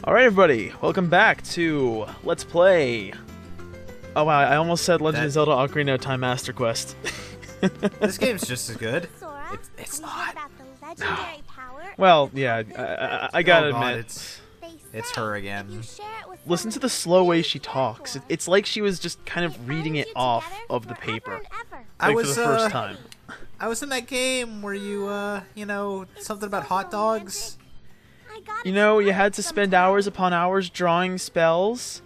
Alright everybody, welcome back to Let's Play. Oh wow, I almost said Legend of Zelda Ocarina of Time Master Quest. This game's just as good. It's not. Well, yeah, I gotta admit. It's her again. Listen to the slow way she talks. It's like she was just kind of reading it off of the paper. Like for the first time. I was in that game where you know, something about hot dogs. You know, you had to spend hours upon hours drawing spells.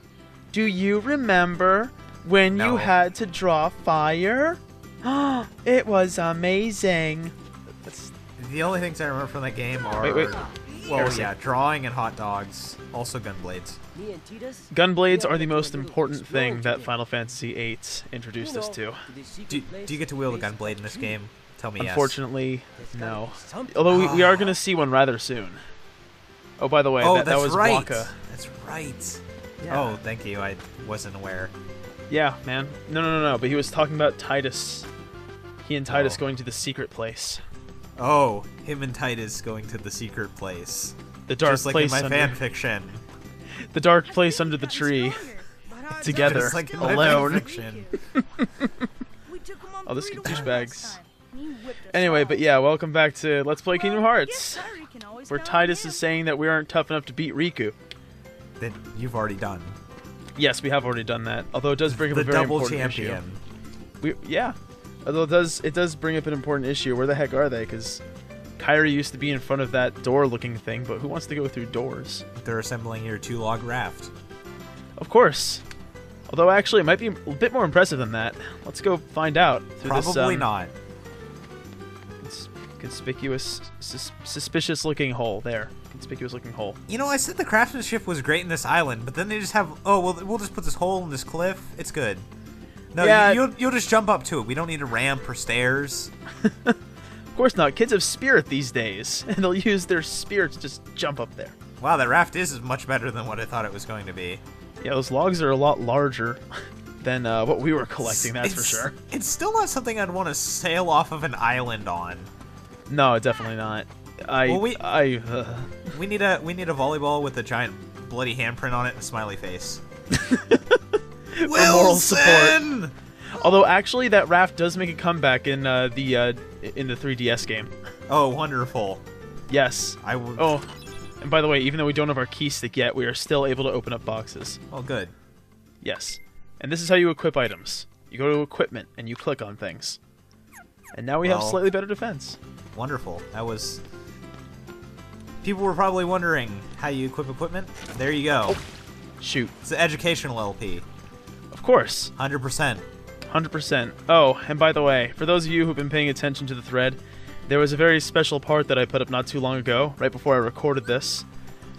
Do you remember when you had to draw fire? It was amazing. The only things I remember from that game are... Well, yeah, drawing and hot dogs. Also gunblades. Gunblades are the most important thing that Final Fantasy VIII introduced us to. Do you get to wield a gunblade in this game? Tell me Unfortunately, no. Although we are going to see one rather soon. Oh, by the way, that was right. Waka. That's right. Yeah. Oh, thank you. I wasn't aware. Yeah, man. No. But he was talking about Titus. He and Titus going to the secret place. Oh, him and Titus going to the secret place. The dark just like place in my under, fan fiction. The dark place under the tree. Together, just like in my alone. fan fiction. Oh, this is douchebags. Anyway, but yeah, welcome back to Let's Play Kingdom Hearts, where Titus is saying that we aren't tough enough to beat Riku. That you've already done. Yes, we have already done that. Although it does bring up a very important issue. Yeah. Although it does bring up an important issue. Where the heck are they? Because Kairi used to be in front of that door-looking thing, but who wants to go through doors? They're assembling your 2-log raft. Of course. Although actually, it might be a bit more impressive than that. Let's go find out. Probably not. Conspicuous, suspicious-looking hole there. Conspicuous-looking hole. You know, I said the craftsmanship was great in this island, but then they just have... Oh, well, we'll just put this hole in this cliff. It's good. No, yeah, you'll just jump up to it. We don't need a ramp or stairs. Of course not. Kids have spirit these days, and they'll use their spirit to just jump up there. Wow, that raft is much better than what I thought it was going to be. Yeah, those logs are a lot larger than what we were collecting, that's for sure. It's still not something I'd want to sail off of an island on. No, definitely not. We need a volleyball with a giant bloody handprint on it and a smiley face. Moral support. Although actually, that raft does make a comeback in the 3DS game. Oh, wonderful! Yes. Oh, and by the way, even though we don't have our key stick yet, we are still able to open up boxes. Oh, good. Yes. And this is how you equip items. You go to equipment and you click on things. And now we have slightly better defense. Wonderful. That was... People were probably wondering how you equip equipment. There you go. Oh, shoot. It's an educational LP. Of course. 100%. 100%. Oh, and by the way, for those of you who've been paying attention to the thread, there was a very special part that I put up not too long ago, right before I recorded this,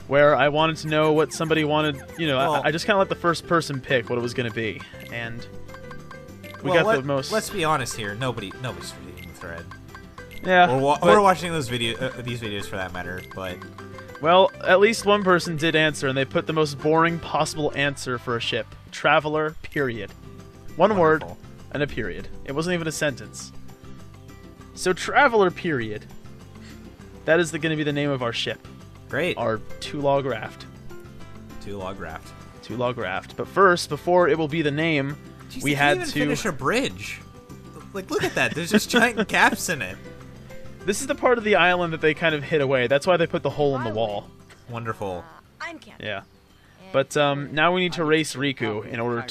where I wanted to know what somebody wanted, you know, I just kind of let the first person pick what it was going to be, and we got the most... Let's be honest here, nobody's reading the thread. Yeah. Or watching these videos for that matter, but... Well, at least one person did answer, and they put the most boring possible answer for a ship. Traveler, period. One word, and a period. It wasn't even a sentence. So, Traveler, period. That is going to be the name of our ship. Great. Our 2-log raft. 2-log raft. 2-log raft. But first, before it will be the name, Jeez, we had to... finish a bridge. Like, look at that. There's just giant gaps in it. This is the part of the island that they kind of hid away. That's why they put the hole in the wall. Wonderful. Yeah. But now we need to race Riku in order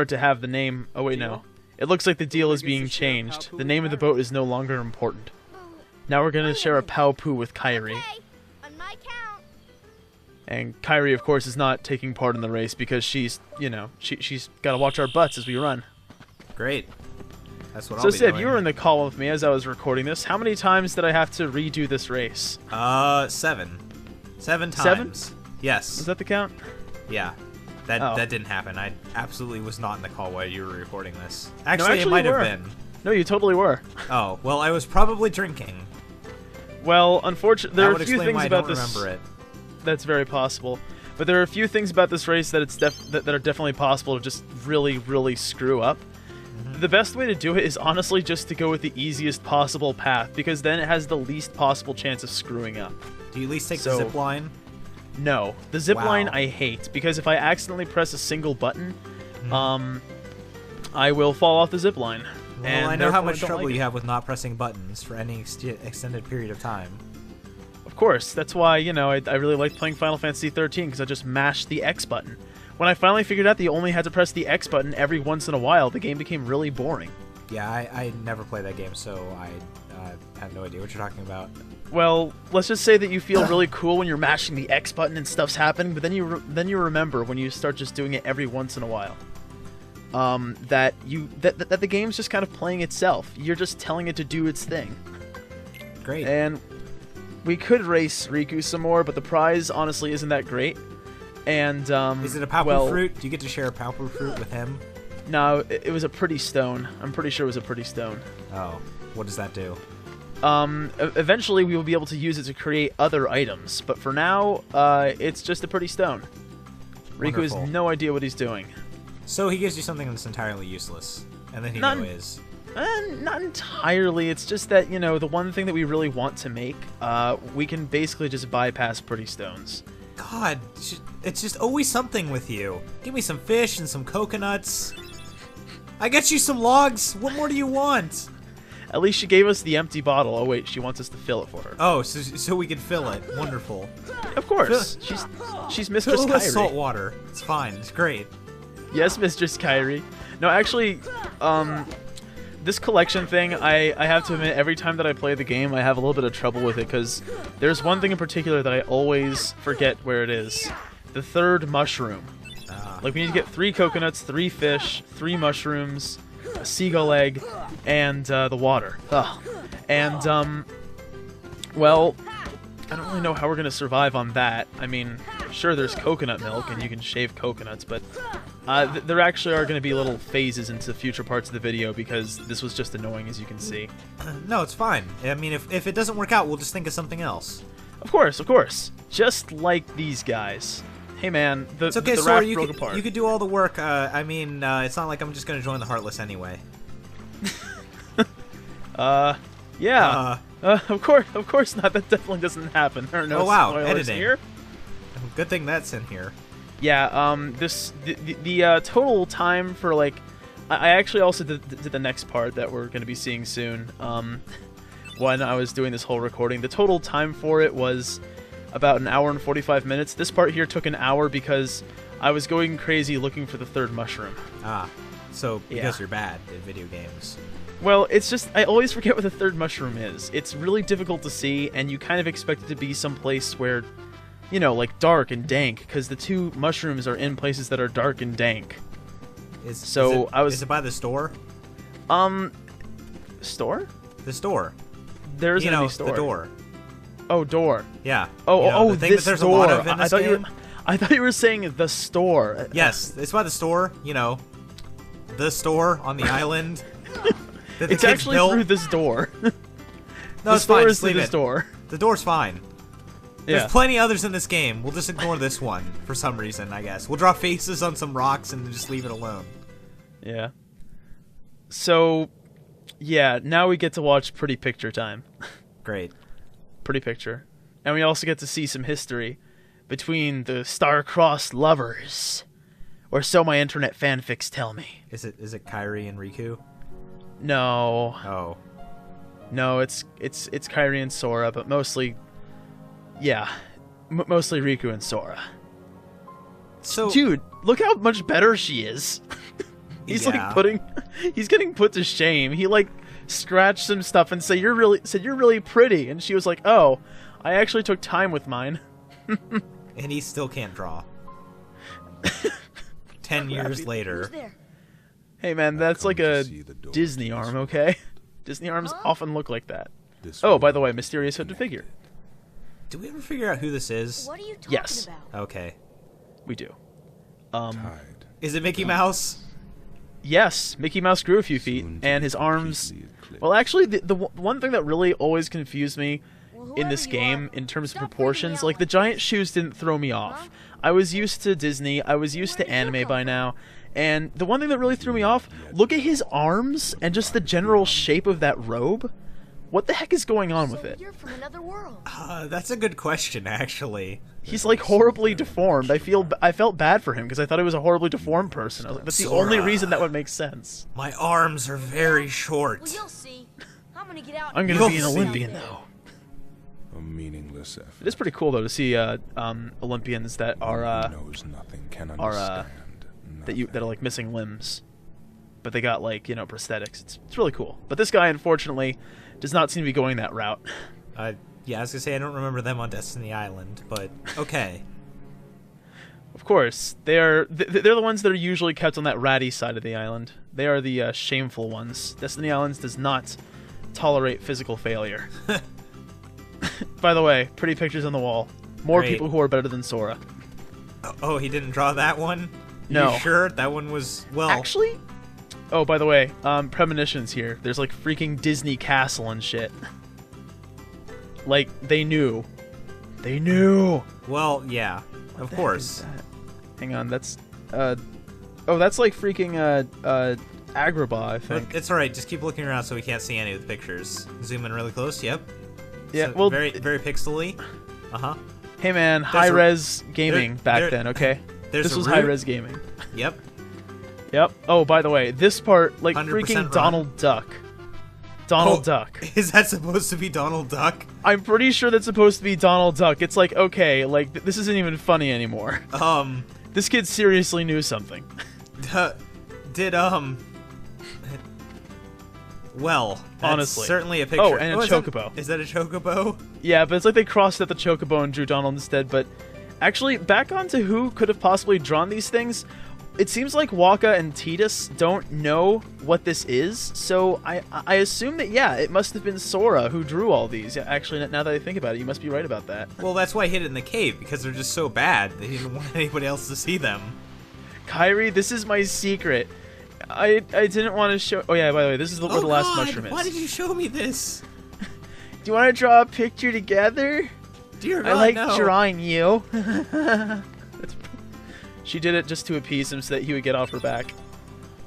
to have the name. Oh wait, no. It looks like the deal is being changed. The name of the boat is no longer important. Now we're gonna share a Pao-Poo with Kairi. And Kairi, of course, is not taking part in the race because she's, you know, she's got to watch our butts as we run. Great. That's what I'll So, be Sib, doing. you were in the call with me as I was recording this. How many times did I have to redo this race? 7. 7 times. 7? Yes. Is that the count? Yeah. That didn't happen. I absolutely was not in the call while you were recording this. Actually, No, it might you have were. been. No, you totally were. Oh, well, I was probably drinking. Well, unfortunately, there That are would a few explain things why about I don't this. remember it. That's very possible. But there are a few things about this race that that are definitely possible to just really, really screw up. The best way to do it is honestly just to go with the easiest possible path, because then it has the least possible chance of screwing up. Do you at least take the zip line? No. The zip line Wow. I hate, because if I accidentally press a single button, I will fall off the zip line. Well, and I know how therefore much don't trouble like you it. have with not pressing buttons for any extended period of time. Of course, that's why, you know, I really like playing Final Fantasy 13, because I just mashed the X button. When I finally figured out that you only had to press the X button every once in a while, the game became really boring. Yeah, I never play that game, so I have no idea what you're talking about. Well, let's just say that you feel really cool when you're mashing the X button and stuff's happening, but then you remember when you start just doing it every once in a while, that the game's just kind of playing itself. You're just telling it to do its thing. Great. And we could race Riku some more, but the prize honestly isn't that great. And Is it a palpable fruit? Do you get to share a palpable fruit with him? No, it was a pretty stone. I'm pretty sure it was a pretty stone. Oh, what does that do? Eventually we will be able to use it to create other items, but for now, it's just a pretty stone. Riku has Wonderful. no idea what he's doing. So he gives you something that's entirely useless, and then he Not- is. Not entirely. It's just that, you know, the one thing that we really want to make, we can basically just bypass pretty stones. God, it's just always something with you. Give me some fish and some coconuts. I get you some logs. What more do you want? At least she gave us the empty bottle. Oh wait, she wants us to fill it for her. Oh, so we can fill it. Wonderful. Of course. She's Mistress Fill it with Kyrie. salt water. It's fine. It's great. Yes, Mistress Kyrie. No, actually, this collection thing, I have to admit, every time that I play the game, I have a little bit of trouble with it, because there's one thing in particular that I always forget where it is. The third mushroom. Like, we need to get 3 coconuts, 3 fish, 3 mushrooms, a seagull egg, and the water. Ugh. And, well, I don't really know how we're going to survive on that. I mean, sure, there's coconut milk, and you can shave coconuts, but there actually are going to be little phases into future parts of the video, because this was just annoying, as you can see. No, it's fine. I mean, if it doesn't work out, we'll just think of something else. Of course, of course. Just like these guys. Hey man, It's okay, the Sora, raft broke apart. you could do all the work. I mean, it's not like I'm just gonna join the Heartless anyway. Yeah. Of course not. That definitely doesn't happen. There are no Oh wow, spoilers editing. here. Good thing that's in here. Yeah. The total time for, like, I actually also did the next part that we're gonna be seeing soon. When I was doing this whole recording, the total time for it was about 1 hour and 45 minutes. This part here took an hour because I was going crazy looking for the third mushroom. So Yeah. because you're bad at video games. Well, it's just, I always forget what the third mushroom is. It's really difficult to see, and you kind of expect it to be someplace where, you know, like dark and dank, because the 2 mushrooms are in places that are dark and dank. Is I was it by the store? Store? The store. There isn't any the store. door. Oh, door. Yeah. Oh, the thing this that there's door. a lot of in this game. I thought you were saying the store. Yes, it's by the store. You know, the store on the island. That the It's kids actually built. through this door. No, The it's store fine. is Just through leave this it. door. The door's fine. Yeah. There's plenty others in this game. We'll just ignore this one for some reason, I guess. We'll draw faces on some rocks and just leave it alone. Yeah. So, yeah, now we get to watch Pretty Picture time. Great. Pretty Picture. And we also get to see some history between the star-crossed lovers. Or so my internet fanfics tell me. Is it Kyrie and Riku? No. Oh. No, it's Kyrie and Sora, but mostly... Yeah. Mostly Riku and Sora. So, Dude, look how much better she is. He's Yeah. like he's getting put to shame. He like scratched some stuff and said you're really pretty, and she was like, "Oh, I actually took time with mine." and he still can't draw. 10 years later. Hey man, that's like a Disney arm, okay? Disney arms often look like that. Oh, by the way, mysterious hooded figure. Do we ever figure out who this is? What are you talking Yes. about? Okay. We do. Is it Mickey Mouse? Yes, Mickey Mouse grew a few feet, and his arms... Well, actually, the one thing that really always confused me in this game, in terms of proportions, like, the giant shoes didn't throw me off. I was used to Disney, I was used to anime by now, and the one thing that really threw me off, look at his arms, and just the general shape of that robe. What the heck is going on with it? You're from another world. That's a good question, actually. He's like horribly deformed. I felt bad for him because I thought he was a horribly deformed person. I was like, that's the only reason that would make sense. My arms are very short. Well, you'll see. I'm gonna get out. I'm gonna be an Olympian though. A meaningless effort. It is pretty cool though to see Olympians that are knows nothing, can understand that are like missing limbs, but they got like, you know, prosthetics. It's really cool. But this guy unfortunately does not seem to be going that route. Yeah, I was gonna say I don't remember them on Destiny Island, but okay. Of course, they're the ones that are usually kept on that ratty side of the island. They are the shameful ones. Destiny Islands does not tolerate physical failure. By the way, pretty pictures on the wall. More Great. people who are better than Sora. Oh, he didn't draw that one? No. You sure? That one was, well... Actually? Oh, by the way, premonitions here. There's like freaking Disney Castle and shit. Like, they knew. They knew! Well, yeah. Of course. Hang on, that's... oh, that's like freaking, Agrabah, I think. It's alright, just keep looking around so we can't see any of the pictures. Zoom in really close, yep. Yeah, So well... Very, very pixely. Uh-huh. Hey man, high-res gaming back then, okay? This was high-res gaming. Yep. Yep. Oh, by the way, this part, like 100% freaking run. Donald Duck. Donald Duck. Is that supposed to be Donald Duck? I'm pretty sure that's supposed to be Donald Duck. It's like, okay, like, this isn't even funny anymore. This kid seriously knew something. Well, that's honestly, certainly a picture. Oh, and a chocobo. Is that a chocobo? Yeah, but it's like they crossed out the chocobo and drew Donald instead. But actually, back onto who could have possibly drawn these things, it seems like Waka and Titus don't know what this is. So I assume that, yeah, it must have been Sora who drew all these. Yeah, actually, now that I think about it, you must be right about that. Well, that's why I hid it in the cave, because they're just so bad. They didn't want anybody else to see them. Kyrie, this is my secret. I didn't want to show... Oh, yeah, by the way, this is where the last mushroom is. Why did you show me this? Do you want to draw a picture together? Dear God, I like no. drawing you. She did it just to appease him so that he would get off her back.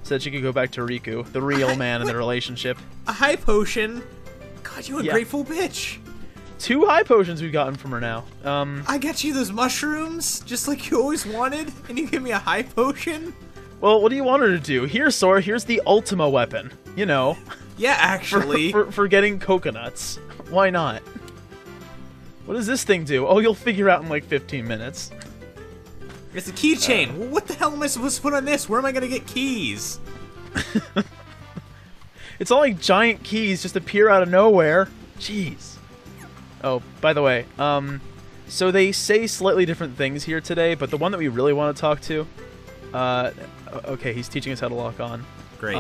So that she could go back to Riku, the real man in the relationship. A high potion? God, you ungrateful bitch. 2 high potions we've gotten from her now. I got you those mushrooms, just like you always wanted, and you give me a high potion? Well, what do you want her to do? Here, Sora, here's the Ultima weapon. You know. Yeah, actually. For getting coconuts. Why not? What does this thing do? Oh, you'll figure out in like 15 minutes. It's a keychain. Well, what the hell am I supposed to put on this? Where am I going to get keys? It's all like giant keys just appear out of nowhere. Jeez. Oh, by the way, so they say slightly different things here today, but the one that we really want to talk to, okay, he's teaching us how to lock on. Great.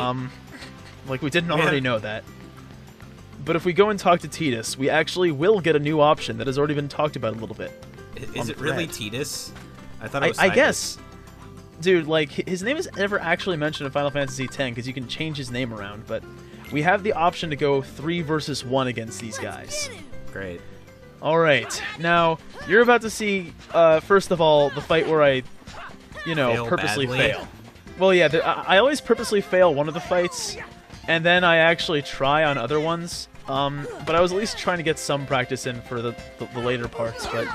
Like we didn't already know that. But if we go and talk to Titus, we actually will get a new option that has already been talked about a little bit. Is it really Titus? I thought it was I guess. Dude, like, his name is never actually mentioned in Final Fantasy X because you can change his name around, but we have the option to go 3 versus 1 against these guys. Great. Alright, now, you're about to see, first of all, the fight where I, you know, Fail purposely badly. fail. Well, yeah, I always purposely fail one of the fights, and then I actually try on other ones. But I was at least trying to get some practice in for the later parts, but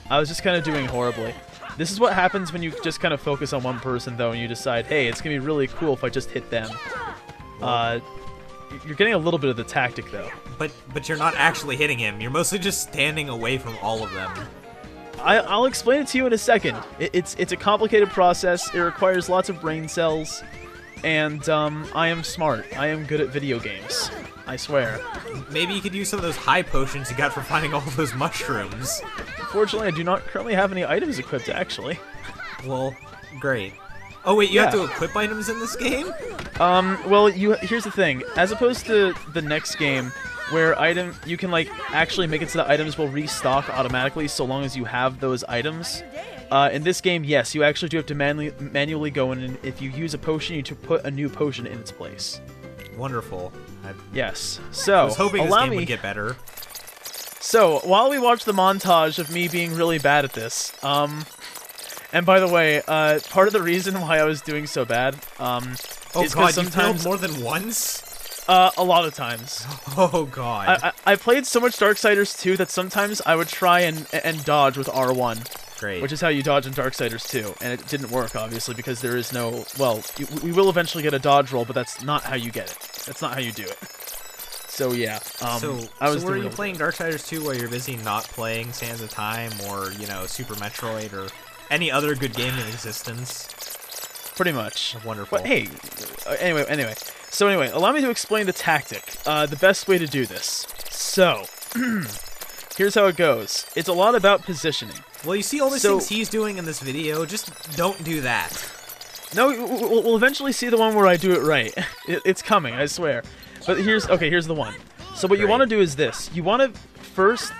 I was just kind of doing horribly. This is what happens when you just kind of focus on one person, though, and you decide, hey, it's going to be really cool if I just hit them. You're getting a little bit of the tactic, though. But you're not actually hitting him. You're mostly just standing away from all of them. I'll explain it to you in a second. It's a complicated process. It requires lots of brain cells, and I am smart. I am good at video games. I swear. Maybe you could use some of those high potions you got for finding all those mushrooms. Unfortunately, I do not currently have any items equipped, actually. Well, great. Oh wait, you have to equip items in this game? Well, here's the thing. As opposed to the next game, where you can like actually make it so that items will restock automatically so long as you have those items. In this game, yes, you actually do have to manually go in, and if you use a potion, you need to put a new potion in its place. Wonderful. Yes. So, I was hoping this game would get better. So, while we watch the montage of me being really bad at this, and by the way, part of the reason why I was doing so bad, oh is god, sometimes you failed more than once? A lot of times. Oh god. I played so much Darksiders 2 that sometimes I would try and dodge with R1. Great. Which is how you dodge in Darksiders 2, and it didn't work, obviously, because there is no... Well, we will eventually get a dodge roll, but that's not how you get it. That's not how you do it. So, yeah. So were you playing Darksiders 2 while you're busy not playing Sands of Time, or, you know, Super Metroid, or any other good game in existence? Pretty much. Wonderful. But, hey, anyway. So, anyway, allow me to explain the tactic. The best way to do this. So... Here's how it goes. It's a lot about positioning. Well, you see all these things he's doing in this video, just don't do that. No, we'll eventually see the one where I do it right. It's coming, I swear. But here's the one. So what you want to do is this. You want to first...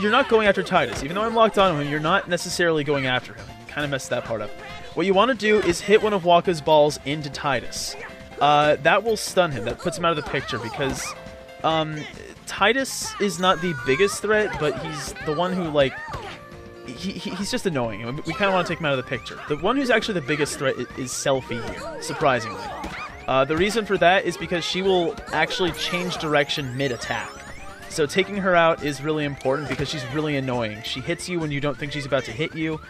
You're not going after Titus. Even though I'm locked on him, you're not necessarily going after him. Kind of messed that part up. What you want to do is hit one of Waka's balls into Titus. That will stun him. That puts him out of the picture because... Titus is not the biggest threat, but he's the one who, like, he's just annoying. We kind of want to take him out of the picture. The one who's actually the biggest threat is Selfie here, surprisingly. The reason for that is because she will actually change direction mid-attack. So taking her out is really important because she's really annoying. She hits you when you don't think she's about to hit you.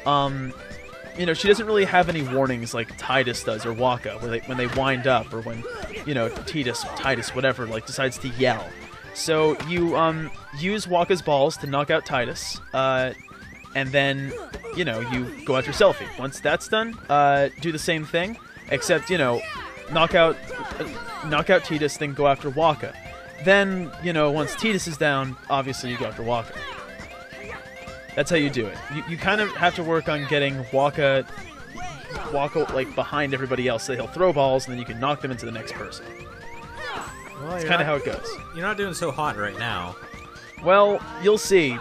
You know, she doesn't really have any warnings like Titus does or Waka, when they wind up, or when, you know, Titus, whatever, like, decides to yell. So you use Waka's balls to knock out Titus, and then, you know, you go after Selfie. Once that's done, do the same thing, except, you know, knock out Titus, then go after Waka. Then, you know, once Titus is down, obviously you go after Waka. That's how you do it. You kind of have to work on getting Waka like behind everybody else, so he'll throw balls, and then you can knock them into the next person. Well, that's kind of how it goes. You're not doing so hot right now. Well, you'll see.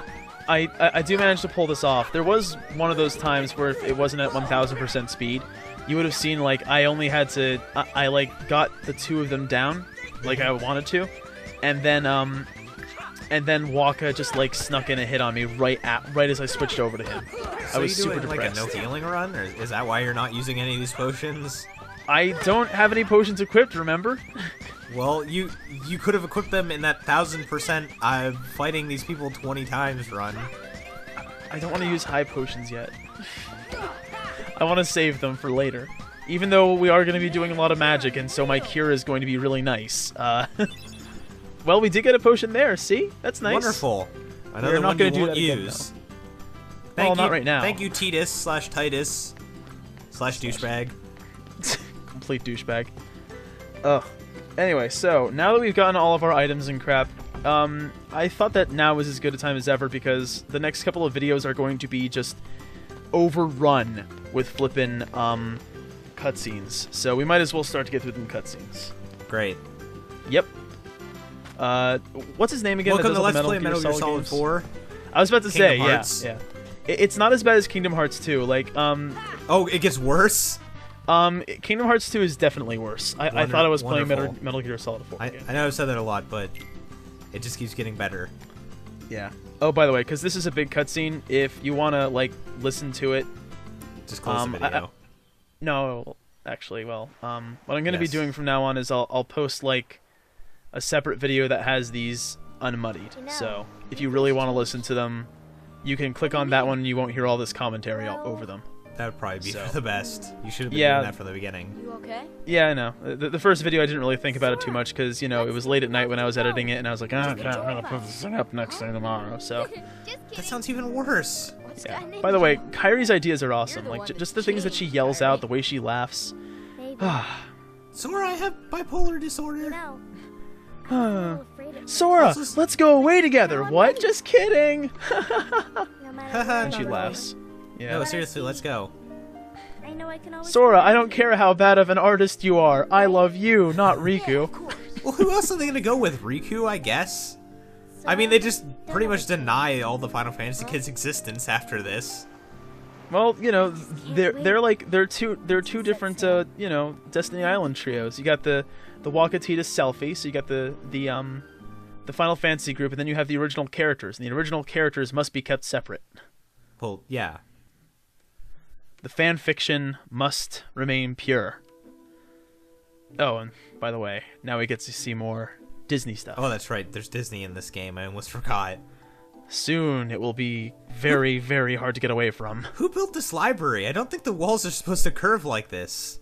I do manage to pull this off. There was one of those times where it wasn't at 1000% speed. You would have seen, like, I only had to... I like, got the two of them down, like I wanted to. And then Waka just, like, snuck in a hit on me right as I switched over to him. So I was super doing, depressed. like, a no healing run? Or is that why you're not using any of these potions? I don't have any potions equipped, remember? Well, you could have equipped them in that 1000% fighting these people 20 times run. I don't want to use high potions yet. I want to save them for later. Even though we are going to be doing a lot of magic, and so my cure is going to be really nice. Well, we did get a potion there, see? That's nice. Wonderful. Another one you won't use. Well, not right now. Thank you, Titus/Titus/ douchebag. Complete douchebag. Ugh. Anyway, so, now that we've gotten all of our items and crap, I thought that now was as good a time as ever because the next couple of videos are going to be just overrun with flippin' cutscenes. So we might as well start to get through them cutscenes. Great. Yep. What's his name again? Welcome to Let's Play Metal Gear Solid 4. I was about to say, yeah. It's not as bad as Kingdom Hearts 2. Like, Oh, it gets worse? Kingdom Hearts 2 is definitely worse. I thought I was playing Metal Gear Solid 4. I know I've said that a lot, but it just keeps getting better. Yeah. Oh, by the way, because this is a big cutscene, if you want to, like, listen to it... Just close the video. No, actually, well, what I'm going to be doing from now on is I'll post, like, a separate video that has these unmuddied. So, if you really want to listen to them, you can click on that one and you won't hear all this commentary all over them. That would probably be for the best. You should have been doing that from the beginning. You okay? Yeah, I know. The first video I didn't really think about it too much because, you know, it was late at night when I was editing it and I was like, oh, okay, I'm going to put this thing up next thing tomorrow, so... That sounds even worse. Yeah. By the way, Kairi's ideas are awesome. Like, just the things that she yells out, the way she laughs. Sora, I have bipolar disorder. Sora, let's go away together. What? Just kidding. And she laughs. Yeah. No, seriously, let's go. Sora, I don't care how bad of an artist you are. I love you, not Riku. Well, who else are they gonna go with? Riku, I guess? I mean, they just pretty much deny all the Final Fantasy kids' existence after this. Well, you know, they're two different you know, Destiny Island trios. You got the Waka Titus Selfie, so you got the Final Fantasy group, and then you have the original characters, and the original characters must be kept separate. Well, yeah. The fan fiction must remain pure. Oh, and by the way, now we get to see more Disney stuff. Oh, that's right. There's Disney in this game. I almost forgot. Soon it will be very, very hard to get away from. Who built this library? I don't think the walls are supposed to curve like this.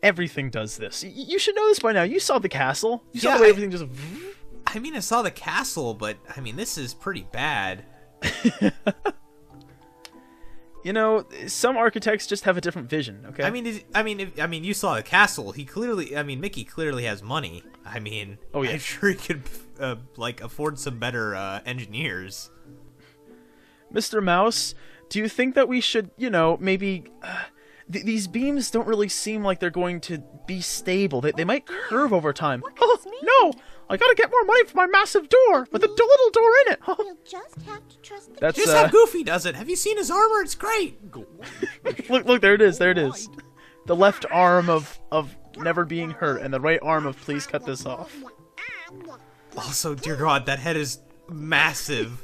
Everything does this. You should know this by now. You saw the castle. You saw Yeah, the way everything just... I mean, I saw the castle, but I mean, this is pretty bad. You know, some architects just have a different vision. Okay. I mean, you saw the castle. Mickey clearly has money. I mean, oh yeah, I'm sure he could like afford some better engineers. Mr. Mouse, do you think that we should, you know, maybe these beams don't really seem like they're going to be stable. They might curve over time. Oh no! I gotta get more money for my massive door with a little door in it. We'll just have to trust the That's just how Goofy does it. Have you seen his armor? It's great. look, there it is. There it is. The left arm of never being hurt, and the right arm of please cut this off. Also, dear God, that head is massive.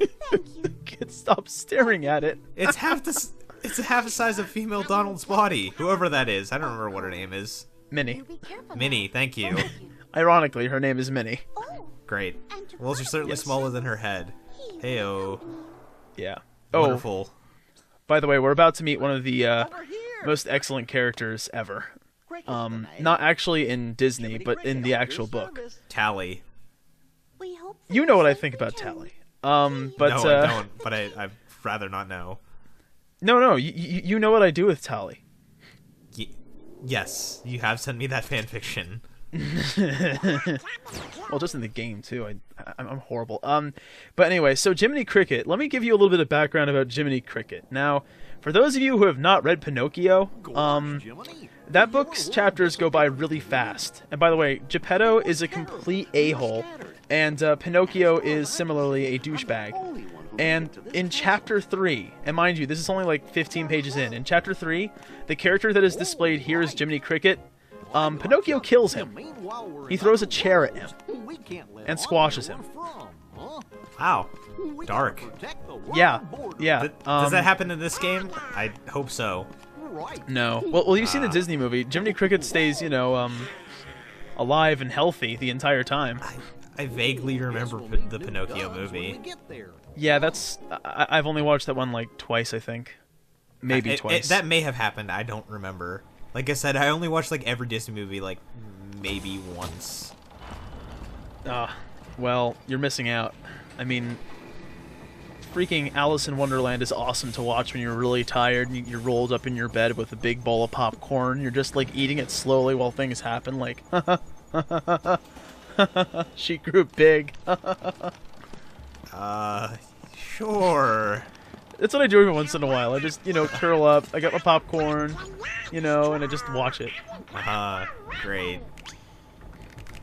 Can't stop staring at it. It's half the size of female Donald's body. Whoever that is, I don't remember what her name is. Minnie. Minnie, thank you. Ironically, her name is Minnie. Great. Well, she's certainly smaller than her head. Heyo. Yeah. Wonderful. By the way, we're about to meet one of the most excellent characters ever. Not actually in Disney, but in the actual book. Tally. You know what I think about Tally. But no, I don't. But I'd rather not know. No. You know what I do with Tally. Yes, you have sent me that fan fiction. Well, just in the game too. I'm horrible. But anyway, so Jiminy Cricket. Let me give you a little bit of background about Jiminy Cricket. Now, for those of you who have not read Pinocchio, that book's chapters go by really fast. And by the way, Geppetto is a complete a-hole, and Pinocchio is similarly a douchebag. And in Chapter 3, and mind you, this is only like 15 pages in Chapter 3, the character that is displayed here is Jiminy Cricket. Pinocchio kills him. He throws a chair at him and squashes him. Wow. Dark. Yeah. Does that happen in this game? I hope so. No. Well, you've seen the Disney movie. Jiminy Cricket stays, you know, alive and healthy the entire time. I vaguely remember the Pinocchio movie. Yeah, I've only watched that one like twice, I think. Maybe twice. That may have happened. I don't remember. Like I said, I only watched like every Disney movie like maybe once. Well, you're missing out. I mean, freaking Alice in Wonderland is awesome to watch when you're really tired and you're rolled up in your bed with a big bowl of popcorn. You're just like eating it slowly while things happen, like she grew big. Sure. That's what I do every once in a while. I just, you know, curl up, I got my popcorn, you know, and I just watch it. Great.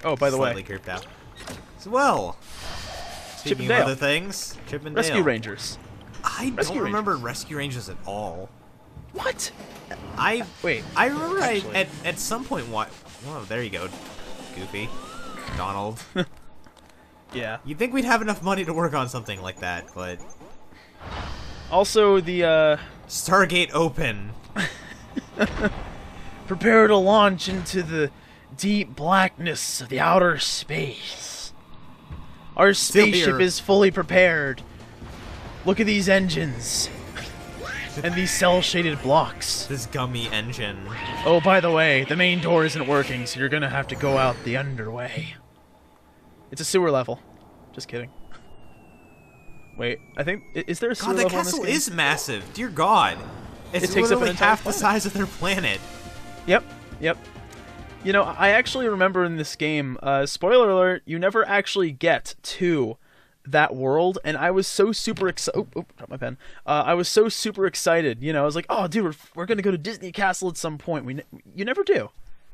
Oh, by the way. Slightly creeped out. Well, speaking of other things, Chip and Dale. Rescue Rangers. I don't remember Rescue Rangers at all. What? I remember actually. at some point oh, there you go. Goofy. Donald. Yeah. You'd think we'd have enough money to work on something like that, but... Also, the, Stargate open. Prepare to launch into the deep blackness of the outer space. Our spaceship is fully prepared. Look at these engines. And these cell-shaded blocks. This gummy engine. Oh, by the way, the main door isn't working, so you're gonna have to go out the underway. It's a sewer level. Just kidding. Wait, I think... Is there a sewer level in this game? The castle is massive. Dear God. It's literally half the size of their planet. Yep. You know, I actually remember in this game, spoiler alert, you never actually get to that world, and I was so super excited. Oh, dropped my pen. I was so super excited. You know, I was like, oh, dude, we're gonna go to Disney Castle at some point. You never do.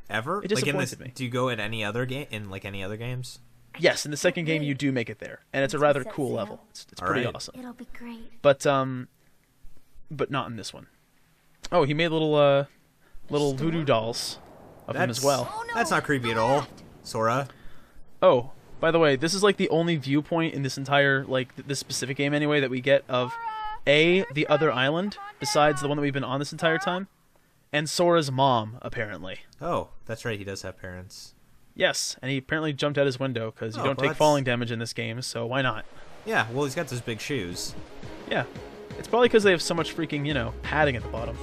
Ever? It disappointed me. Do you go at any other game any other games? Yes, in the second game you do make it there, and it's a rather cool level. It's pretty awesome. It'll be great. But not in this one. Oh, he made little voodoo dolls of him as well. Oh, no, that's not creepy at all, Sora. Oh, by the way, this is like the only viewpoint in this entire, like, this specific game anyway, that we get of the other island, besides the one that we've been on this entire time. and Sora's mom, apparently. Oh, that's right. He does have parents. Yes, and he apparently jumped out his window because you don't well, take falling damage in this game, so why not? Yeah, well, he's got those big shoes. Yeah. It's probably because they have so much freaking, you know, padding at the bottom.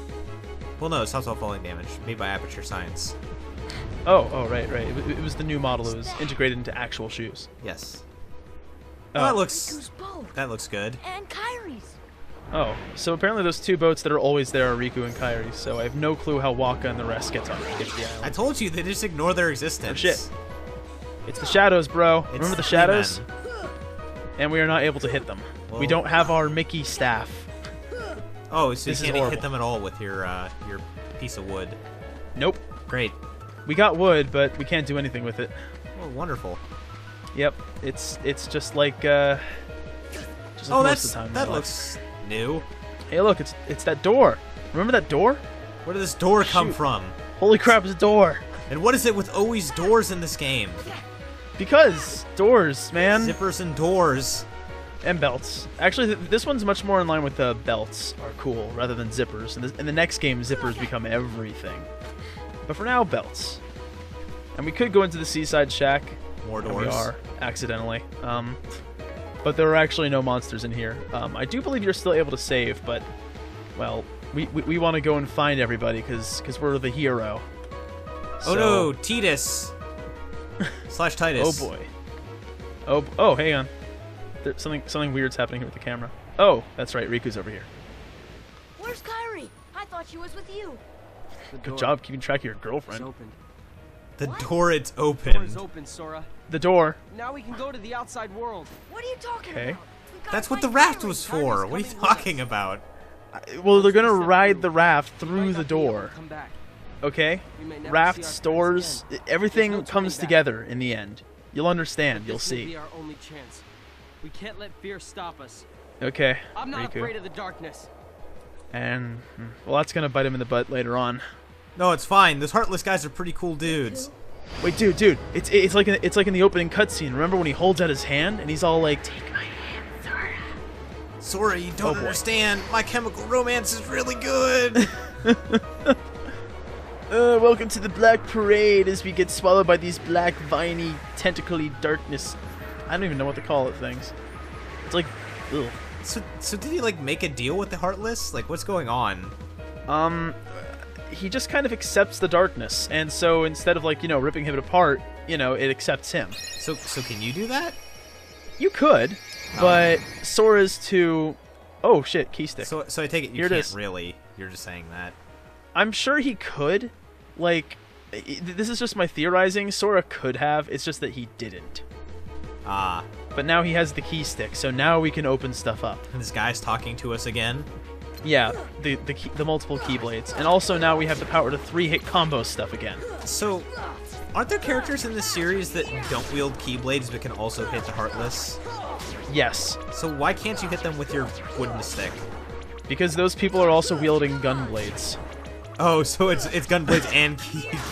Well, no, it's not all falling damage. Made by Aperture Science. Oh, right. It was the new model. It was integrated into actual shoes. Yes. Oh. Well, Riku's boat. that looks good. And Kairi's. Oh, so apparently those two boats that are always there are Riku and Kairi, so I have no clue how Waka and the rest get to the I island. told you, they just ignore their existence. Oh, shit. It's the shadows, bro. Remember the shadows? And we are not able to hit them. Well, we don't have our Mickey staff. Oh, so you This is can't hit horrible. them at all with your piece of wood. Nope. Great. We got wood, but we can't do anything with it. Oh, wonderful. Yep. It's just like just like Oh, most of the time in my that life. looks new. Hey, look, it's that door. Remember that door? Where did this door come Shoot. from? Holy crap, it's a door. And what is it with always doors in this game? Because doors, man. Zippers and doors. And belts. Actually, this one's much more in line with the belts are cool rather than zippers. In the next game, zippers become everything. But for now, belts. And we could go into the seaside shack. More And doors. we are, accidentally. But there are actually no monsters in here. I do believe you're still able to save, but, well, we want to go and find everybody because we're the hero. Oh no, Titus. / Titus. Oh boy. Oh, hang on. There's something weird's happening here with the camera. Oh, that's right. Riku's over here. Where's Kairi? I thought she was with you. Good job keeping track of your girlfriend. Opened. The What? door, it's Door open. is open, Sora. The door. Now we can go to the outside world. What are you talking Okay. about? We gotta That's what the find raft Kairi. was for. What are you talking about? Well, they're gonna ride the raft We through might the not be able to door. come back. Okay? We may never see Rafts, our friends stores, again. everything There's no comes turning back. together in the end. You'll understand. You'll This will see. be our only chance. We can't let fear stop us. Okay, I'm not Riku. afraid of the darkness. And well, that's gonna bite him in the butt later on. No, it's fine. Those heartless guys are pretty cool dudes. Wait, dude, it's like in the opening cutscene. Remember when he holds out his hand and he's all like, "Take my hand, Sora." Sora, you don't boy. understand. My Chemical Romance is really good. Welcome to the Black Parade as we get swallowed by these black, viney, tentacly darkness. I don't even know what to call it. Things. It's like, ugh. So did he like make a deal with the Heartless? Like, what's going on? He just kind of accepts the darkness, and so instead of like, you know, ripping him apart, you know, it accepts him. So can you do that? You could, but Sora's too. Oh shit, Keystick. So I take it you Here it can't is. really. You're just saying that. I'm sure he could. Like, this is just my theorizing. Sora could have. It's just that he didn't. Ah, But now he has the key stick, so now we can open stuff up. and this guy's talking to us again. Yeah, the multiple keyblades, and also now we have the power to 3-hit combo stuff again. So, aren't there characters in this series that don't wield Keyblades but can also hit the Heartless? Yes, So why can't you hit them with your wooden stick? because those people are also wielding gun blades. Oh, so it's Gunblades and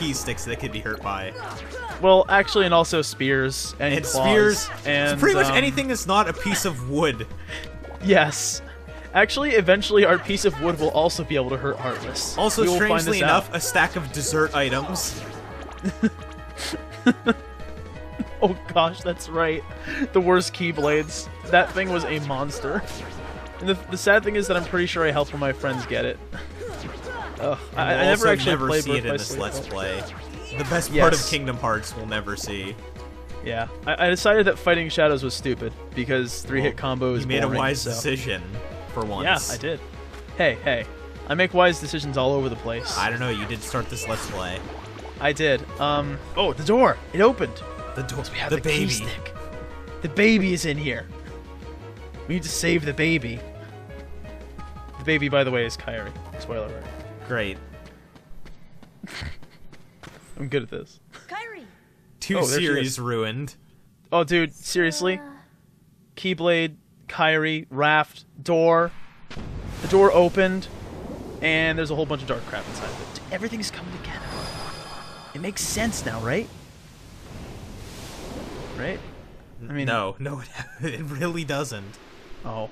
key sticks that could be hurt by. Well, actually, and also spears and claws, spears. and So pretty much anything that's not a piece of wood. Yes. Actually, eventually, our piece of wood will also be able to hurt Heartless. Also, We will find strangely this out. enough, a stack of dessert items. Oh gosh, that's right. The worst keyblades. That thing was a monster. And the sad thing is that I'm pretty sure I helped one of my friends get it. Ugh, I We'll never also actually never played see Birth it in by this Sleep. Let's Play. The best part of Yes. Kingdom Hearts we'll never see. Yeah, I decided that fighting shadows was stupid because 3-hit combo is You made boring, a wise so. decision for once. Yeah, I did. Hey, I make wise decisions all over the place. I don't know, you did start this Let's Play. I did. Oh, the door! It opened! The door, We have the the baby. key stick. The baby is in here. We need to save the baby. The baby, by the way, is Kairi. Spoiler alert. Great. I'm good at this. Kairi. Two Oh, there she series is. ruined. Oh, dude, seriously? Keyblade, Kairi, raft, door. The door opened, and there's a whole bunch of dark crap inside of it. Everything's coming together. It makes sense now, right? Right? I mean, No, it really doesn't. Oh,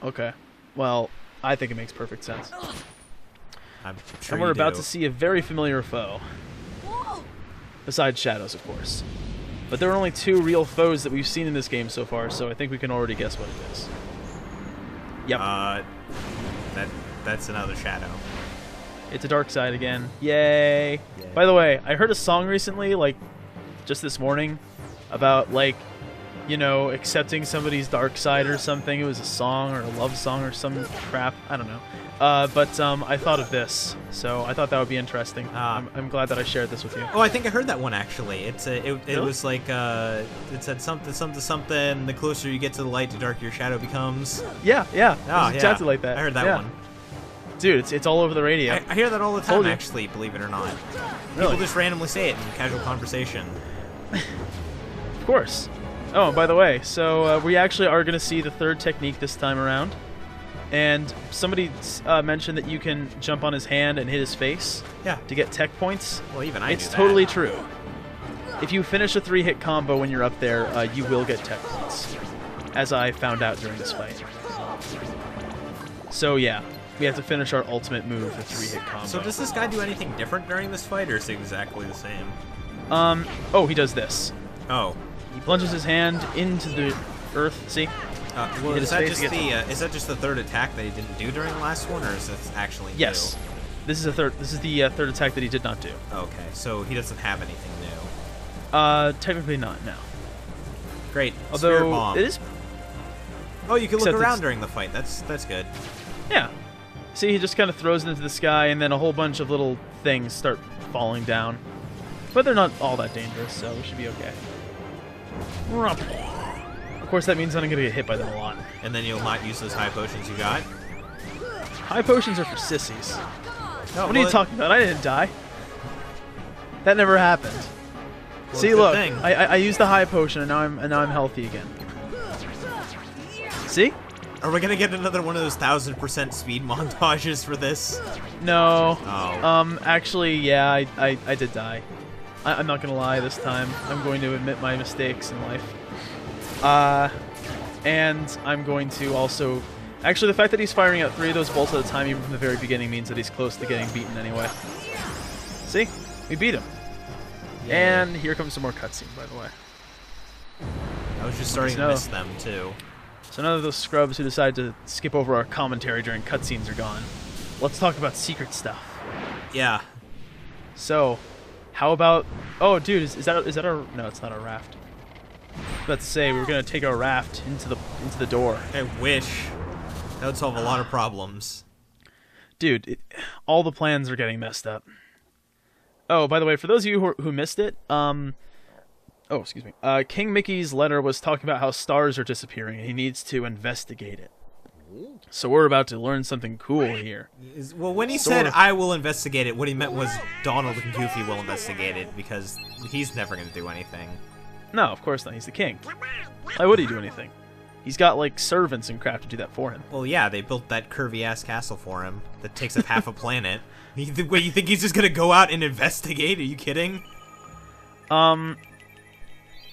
okay. Well, I think it makes perfect sense. I'm sure And we're you about do. to see a very familiar foe. Whoa! Besides shadows, of course. But there are only 2 real foes that we've seen in this game so far, so I think we can already guess what it is. Yep. That's another shadow. It's a dark side again. Yay! By the way, I heard a song recently, like, just this morning, about, like, you know, accepting somebody's dark side or something. It was a song or a love song or some crap. I don't know. But I thought of this, so I thought that would be interesting. I'm glad that I shared this with you. Oh, I think I heard that one actually. It Really? was like it said something. The closer you get to the light, the darker your shadow becomes. Yeah. Oh, It's exactly like that. I heard that Yeah. one. Dude, it's all over the radio. I hear that all the Told time, you. actually. Believe it or not, Really? people just randomly say it in casual conversation. Of course. Oh, by the way, so we actually are going to see the 3rd technique this time around. And somebody mentioned that you can jump on his hand and hit his face Yeah. to get tech points. Well, even I It's knew that. totally true. If you finish a 3-hit combo when you're up there, you will get tech points, as I found out during this fight. So yeah, we have to finish our ultimate move, the 3-hit combo. So does this guy do anything different during this fight, or is it exactly the same? Oh, he does this. Oh. He plunges his hand into the earth. See? Well, Hit is his that face just again. is that just the 3rd attack that he didn't do during the last one, or is this actually new? Yes. This is the 3rd attack that he did not do. Okay, so he doesn't have anything new. Technically not. No. Great. Spirit Although bomb. it is. Oh, you can look Except around it's- during the fight. That's good. Yeah. See, he just kind of throws it into the sky, and then a whole bunch of little things start falling down. But they're not all that dangerous, so we should be okay. Of course, that means I'm going to get hit by them a lot. And then you'll not use those high potions you got. High potions are for sissies. No, What are you talking about? I didn't die. That never happened. Well, See, good look, thing. I used the high potion, and now I'm healthy again. See? Are we gonna get another one of those 1000% speed montages for this? No. Oh. Actually, yeah, I did die. I'm not gonna lie this time. I'm going to admit my mistakes in life. And I'm going to also... Actually, the fact that he's firing out 3 of those bolts at a time even from the very beginning means that he's close to getting beaten anyway. See? We beat him. Yeah. And here comes some more cutscene, by the way. I was just starting to miss them, too. So none of those scrubs who decide to skip over our commentary during cutscenes are gone. Let's talk about secret stuff. Yeah. So, how about... Oh, dude, is that our... No, it's not our raft. I was about to say, we were going to take our raft into the door. I wish. That would solve a lot of problems. Dude, all the plans are getting messed up. Oh, by the way, for those of you who missed it, oh, excuse me. King Mickey's letter was talking about how stars are disappearing, and he needs to investigate it. So we're about to learn something cool here. Well, when he Sort said, of. I will investigate it, what he meant was Donald and Goofy will investigate it, because he's never going to do anything. No, of course not. He's the king. Why would he do anything? He's got, like, servants and crap to do that for him. Well, yeah, they built that curvy-ass castle for him that takes up half a planet. Wait, you think he's just going to go out and investigate? Are you kidding?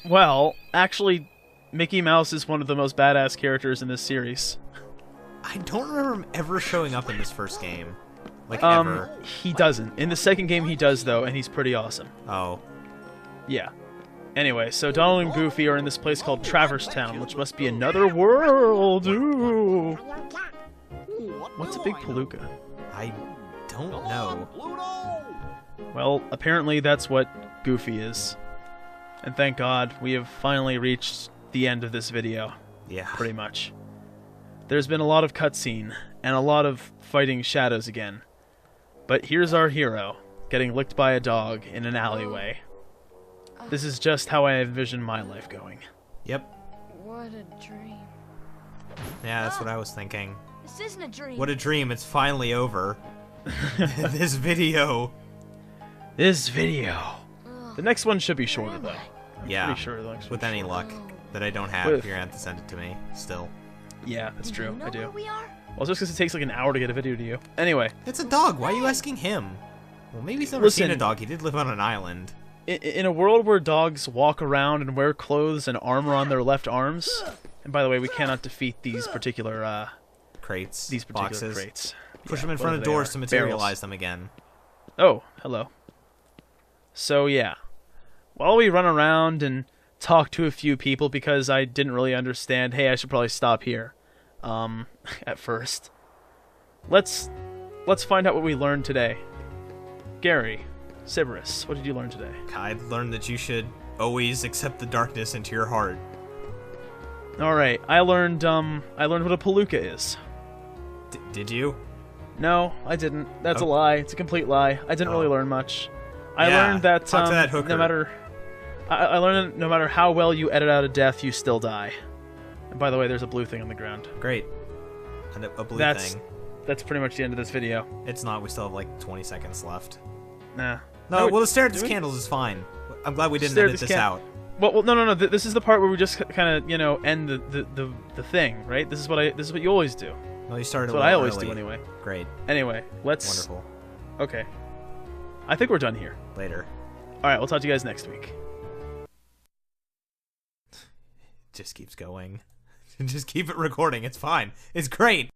Well, actually, Mickey Mouse is one of the most badass characters in this series. I don't remember him ever showing up in this first game. Like, ever. He doesn't. In the second game, he does, though, and he's pretty awesome. Oh. Yeah. Anyway, so Donald and Goofy are in this place called Traverse Town, which must be another world. Ooh. What's a big palooka? I don't know. Well, apparently that's what Goofy is. And thank God, we have finally reached the end of this video. Yeah. Pretty much. There's been a lot of cutscene, and a lot of fighting shadows again. But here's our hero, getting licked by a dog in an alleyway. This is just how I envision my life going. Yep. What a dream. Yeah, that's what I was thinking. This isn't a dream. What a dream, it's finally over. This video. This video. The next one should be shorter, though. Yeah, Pretty sure the next with one. any luck that I don't have, With- you're gonna have to send it to me, still. Yeah, that's Do true. you know I do. where we are? Well, just because it takes like an hour to get a video to you. Anyway, It's a dog, why are you asking him? Well, maybe he's never Listen. seen a dog, he did live on an island. in a world where dogs walk around and wear clothes and armor on their left arms, and by the way, we cannot defeat these particular Crates, boxes. boxes. Crates. Push them in front of doors to materialize them again. Oh, hello. So yeah, while we run around and talk to a few people, because I didn't really understand, hey, I should probably stop here, at first. Let's find out what we learned today. Gary, Sybaris, what did you learn today? I learned that you should always accept the darkness into your heart. All right, I learned what a palooka is. Did you? No, I didn't. That's a lie. It's a complete lie. I didn't really learn much. I learned that, talk to that hooker. I learned that no matter how well you edit out a death, you still die. And by the way, there's a blue thing on the ground. Great. And a blue thing. That's pretty much the end of this video. It's not. We still have like 20 seconds left. Nah. No, well, the stare at these candles is fine. I'm glad we didn't edit this out. Well, no. This is the part where we just kind of, end the thing, right? This is what you always do. Well, you started. That's what I always do anyway. Great. Anyway, let's. Wonderful. Okay. I think we're done here. Later. All right, we'll talk to you guys next week. Just keeps going. Just keep it recording. It's fine. It's great.